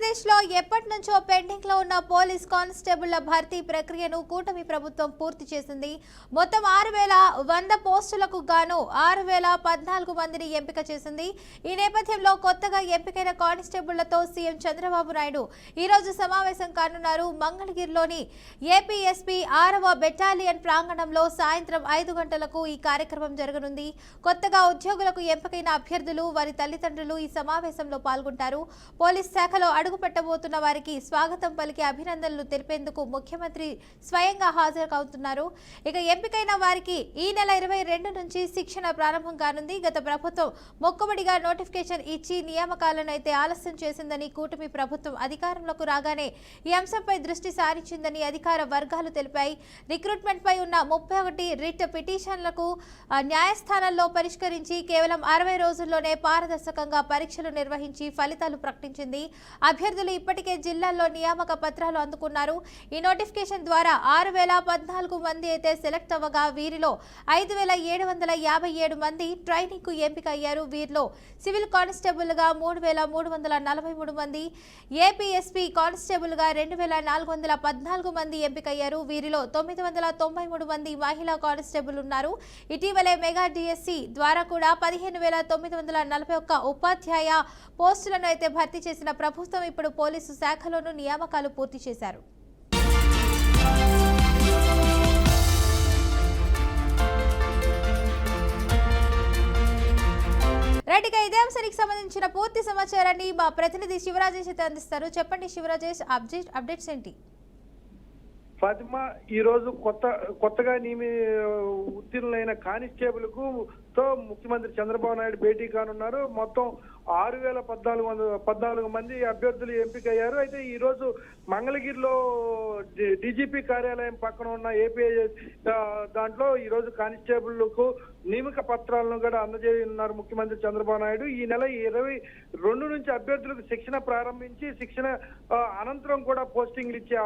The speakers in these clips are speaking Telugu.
ఆంధ్రప్రదేశ్లో ఎప్పటి నుంచో పెండింగ్లో ఉన్న పోలీస్ కానిస్టేబుళ్ల భర్తీ ప్రక్రియను కూటమి ప్రభుత్వం పూర్తి చేసింది. మొత్తం 6,100 పోస్టులకు గాను 6,014 మందిని ఎంపిక చేసింది. ఈ నేపథ్యంలో కొత్తగా ఎంపికైన కానిస్టేబుళ్లతో సీఎం చంద్రబాబు నాయుడు ఈరోజు సమావేశం కానున్నారు. మంగళగిరిలోని ఏపీఎస్పీ 6వ బెటాలియన్ ప్రాంగణంలో సాయంత్రం 5 గంటలకు ఈ కార్యక్రమం జరగనుంది. కొత్తగా ఉద్యోగులకు ఎంపికైన అభ్యర్థులు, వారి తల్లిదండ్రులు ఈ సమావేశంలో పాల్గొంటారు. పోలీస్ శాఖలో అడుగు పెట్టబోతున్న వారికి స్వాగతం పలికి అభినందనలు తెలిపేందుకు ముఖ్యమంత్రి స్వయంగా హాజరవుతున్నారు. ఇక ఎంపికైన వారికి ఈ నెల 22 నుంచి శిక్షణ ప్రారంభం కానుంది. గత ప్రభుత్వం మొక్కుబడిగా నోటిఫికేషన్ ఇచ్చి నియామకాలను అయితే ఆలస్యం చేసిందని, కూటమి ప్రభుత్వం అధికారంలోకి రాగానే ఈ అంశంపై దృష్టి సారించిందని అధికార వర్గాలు తెలిపాయి. రిక్రూట్మెంట్ పై ఉన్న 31 రిట్ పిటిషన్లకు న్యాయస్థానాల్లో పరిష్కరించి కేవలం 60 రోజుల్లోనే పారదర్శకంగా పరీక్షలు నిర్వహించి ఫలితాలు ప్రకటించింది. అభ్యర్థులు ఇప్పటికే జిల్లాల్లో నియామక పత్రాలు అందుకున్నారు. ఈ నోటిఫికేషన్ ద్వారా 6,014 మంది అయితే సెలెక్ట్ అవ్వగా వీరిలో 5,757 మంది ట్రైనింగ్ కు ఎంపిక అయ్యారు. వీరిలో సివిల్ కానిస్టేబుల్ గా 3,343 మంది, ఏపీఎస్పీ కానిస్టేబుల్ గా 2,414 మంది ఎంపికయ్యారు. వీరిలో 993 మంది మహిళా కానిస్టేబుల్ ఉన్నారు. ఇటీవలే మెగా డిఎస్సి ద్వారా కూడా 15,941 ఉపాధ్యాయ పోస్టులను అయితే భర్తీ చేసిన ప్రభుత్వం ఇప్పుడు పోలీసు శాఖలోనూ నియామకాలు పూర్తి చేశారు. రైట్గా ఇదే అంశానికి సంబంధించిన పూర్తి సమాచారాన్ని మా ప్రతినిధి శివరాజేష్ అయితే అందిస్తారు. చెప్పండి శివరాజేష్, అప్డేట్స్ ఏంటి? ఫాతిమా, ఈ రోజు కొత్తగా ఉత్తీర్ణులైన కానిస్టేబుల్ తో ముఖ్యమంత్రి చంద్రబాబు నాయుడు భేటీ కానున్నారు. మొత్తం 6,014 మంది అభ్యర్థులు ఎంపికయ్యారు. అయితే ఈ రోజు మంగళగిరిలో డీజీపీ కార్యాలయం పక్కన ఉన్న ఏపీ దాంట్లో ఈ రోజు కానిస్టేబుల్కు నియామక పత్రాలను కూడా అందజేయనున్నారు ముఖ్యమంత్రి చంద్రబాబు నాయుడు. ఈ నెల 22 నుంచి అభ్యర్థులకు శిక్షణ ప్రారంభించి శిక్షణ అనంతరం కూడా పోస్టింగ్లు ఇచ్చే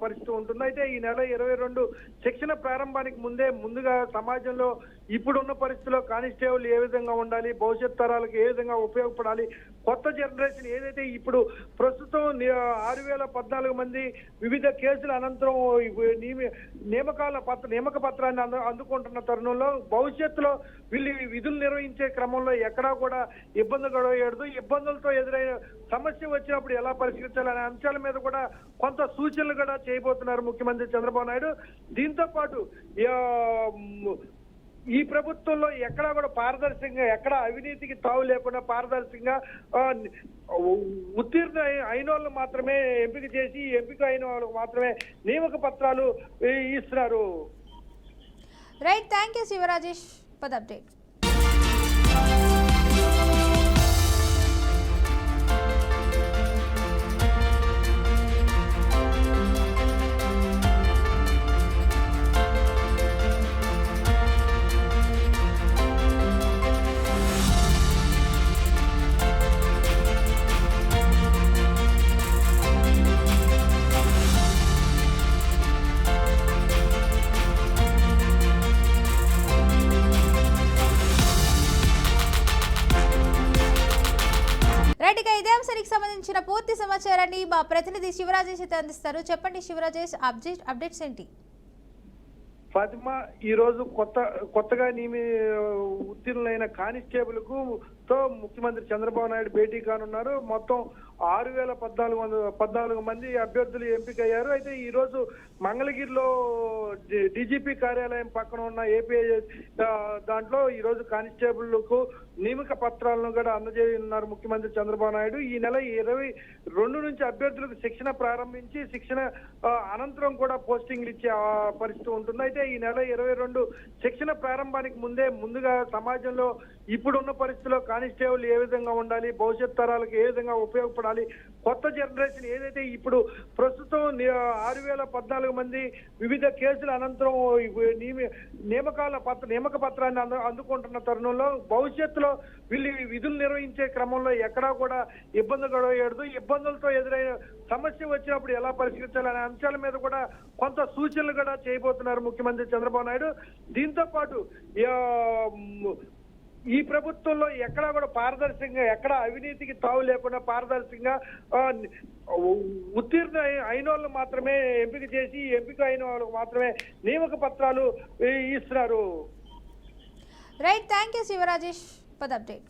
పరిస్థితి ఉంటుంది. అయితే ఈ నెల 22 శిక్షణ ప్రారంభానికి ముందుగా సమాజంలో ఇప్పుడున్న పరిస్థితుల్లో కానిస్టేబుల్ ఏ విధంగా ఉండాలి, భవిష్యత్ తరాలకు ఏ విధంగా ఉపయోగపడాలి, కొత్త జనరేషన్ ఏదైతే ఇప్పుడు ప్రస్తుతం 6,014 మంది వివిధ కేసుల అనంతరం నియామక పత్రాన్ని అందుకుంటున్న తరుణంలో భవిష్యత్తులో వీళ్ళు విధులు నిర్వహించే క్రమంలో ఎక్కడా కూడా ఇబ్బందులతో ఎదురైన సమస్య వచ్చినప్పుడు ఎలా పరిష్కరించాలనే అంశాల మీద కూడా కొంత సూచనలు కూడా చేయబోతున్నారు ముఖ్యమంత్రి చంద్రబాబు నాయుడు. దీంతో పాటు ఈ ప్రభుత్వంలో ఎక్కడా కూడా పారదర్శకంగా, ఎక్కడ అవినీతికి తావు లేకుండా పారదర్శకంగా ఉత్తీర్ణ అయిన వాళ్ళు మాత్రమే ఎంపిక చేసి, ఎంపిక అయిన వాళ్ళకు మాత్రమే నియామక పత్రాలు ఇస్తున్నారు. Right, thank you Sivarajesh for the update. రైట్గా ఇదే అంశానికి సంబంధించిన పూర్తి సమాచారాన్ని మా ప్రతినిధి శివరాజేష్ అయితే అందిస్తారు. చెప్పండి శివరాజేష్, అప్డేట్స్ ఏంటి? ఫాతిమా, ఈ రోజు కొత్తగా ఉత్తీర్ణులైన కానిస్టేబుల్ తో ముఖ్యమంత్రి చంద్రబాబు నాయుడు భేటీ కానున్నారు. మొత్తం 6,014 మంది అభ్యర్థులు ఎంపికయ్యారు. అయితే ఈ రోజు మంగళగిరిలో డీజీపీ కార్యాలయం పక్కన ఉన్న ఏపీ దాంట్లో ఈ రోజు కానిస్టేబుల్కు నియామక పత్రాలను కూడా అందజేయనున్నారు ముఖ్యమంత్రి చంద్రబాబు నాయుడు. ఈ నెల 22 నుంచి అభ్యర్థులకు శిక్షణ ప్రారంభించి శిక్షణ అనంతరం కూడా పోస్టింగ్లు ఇచ్చే పరిస్థితి ఉంటుంది. అయితే ఈ నెల 22 శిక్షణ ప్రారంభానికి ముందుగా సమాజంలో ఇప్పుడున్న పరిస్థితుల్లో కానిస్టేబుల్ ఏ విధంగా ఉండాలి, భవిష్యత్ తరాలకు ఏ విధంగా ఉపయోగపడాలి, కొత్త జనరేషన్ ఏదైతే ఇప్పుడు ప్రస్తుతం 6,014 మంది వివిధ కేసుల అనంతరం నియామక పత్రాన్ని అందుకుంటున్న తరుణంలో భవిష్యత్తులో వీళ్ళు విధులు నిర్వహించే క్రమంలో ఎక్కడా కూడా ఇబ్బందులతో ఎదురైన సమస్య వచ్చినప్పుడు ఎలా పరిష్కరించాలనే అంశాల మీద కూడా కొంత సూచనలు కూడా చేయబోతున్నారు ముఖ్యమంత్రి చంద్రబాబు నాయుడు. దీంతో పాటు ఈ ప్రభుత్వంలో ఎక్కడా కూడా పారదర్శకంగా, ఎక్కడ అవినీతికి తావు లేకుండా పారదర్శకంగా ఉత్తీర్ణ అయిన వాళ్ళు మాత్రమే ఎంపిక చేసి, ఎంపిక అయిన వాళ్ళకు మాత్రమే నియామక పత్రాలు ఇస్తున్నారు. Right, thank you Sivarajesh for the update.